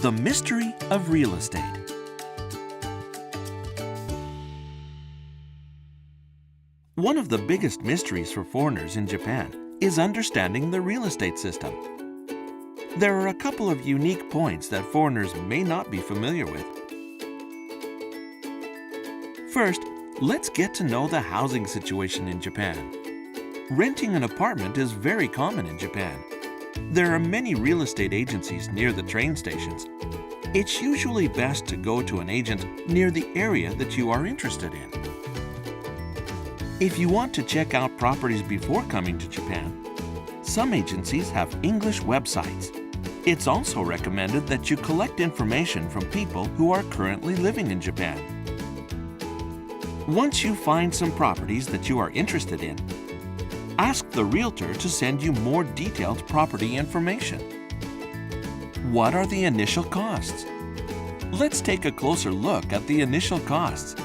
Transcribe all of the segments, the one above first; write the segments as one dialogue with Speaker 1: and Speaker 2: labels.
Speaker 1: The mystery of real estate. One of the biggest mysteries for foreigners in Japan is understanding the real estate system. There are a couple of unique points that foreigners may not be familiar with. First, let's get to know the housing situation in Japan. Renting an apartment is very common in Japan. There are many real estate agencies near the train stations. It's usually best to go to an agent near the area that you are interested in. If you want to check out properties before coming to Japan, some agencies have English websites. It's also recommended that you collect information from people who are currently living in Japan. Once you find some properties that you are interested in, ask the realtor to send you more detailed property information. What are the initial costs? Let's take a closer look at the initial costs.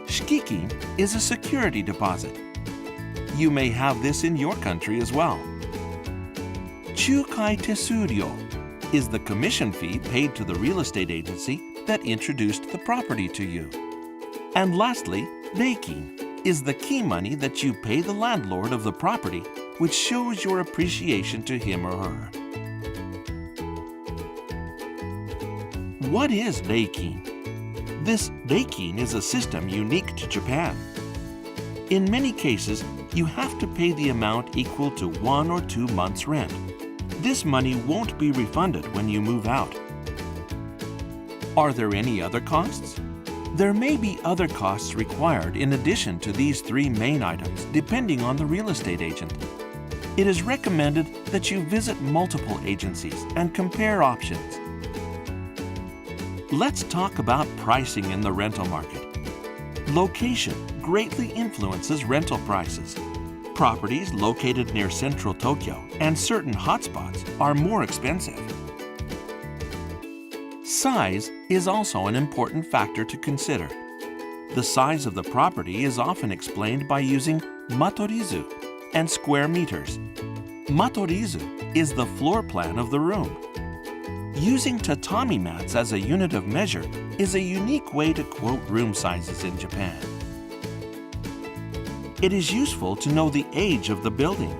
Speaker 1: Shikikin is a security deposit. You may have this in your country as well. Chukai tesuryo is the commission fee paid to the real estate agency that introduced the property to you. And lastly, reikin is the key money that you pay the landlord of the property, which shows your appreciation to him or her. What is reikin? This reikin is a system unique to Japan. In many cases, you have to pay the amount equal to 1 or 2 months' rent. This money won't be refunded when you move out. Are there any other costs? There may be other costs required in addition to these 3 main items, depending on the real estate agent. It is recommended that you visit multiple agencies and compare options. Let's talk about pricing in the rental market. Location greatly influences rental prices. Properties located near central Tokyo and certain hotspots are more expensive. Size is also an important factor to consider. The size of the property is often explained by using matorizu and square meters. Matorizu is the floor plan of the room. Using tatami mats as a unit of measure is a unique way to quote room sizes in Japan. It is useful to know the age of the building.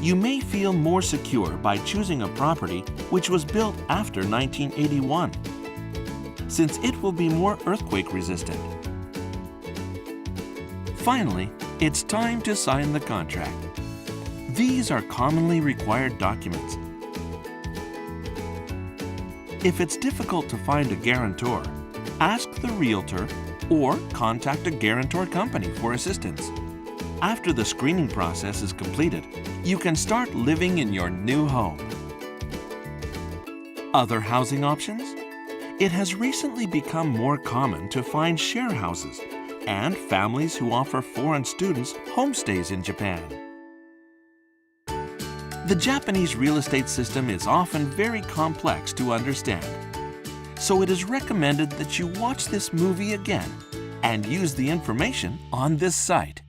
Speaker 1: You may feel more secure by choosing a property which was built after 1981, since it will be more earthquake resistant. Finally, it's time to sign the contract. These are commonly required documents. If it's difficult to find a guarantor, ask the realtor or contact a guarantor company for assistance. After the screening process is completed, you can start living in your new home. Other housing options? It has recently become more common to find share houses and families who offer foreign students homestays in Japan. The Japanese real estate system is often very complex to understand, so it is recommended that you watch this movie again and use the information on this site.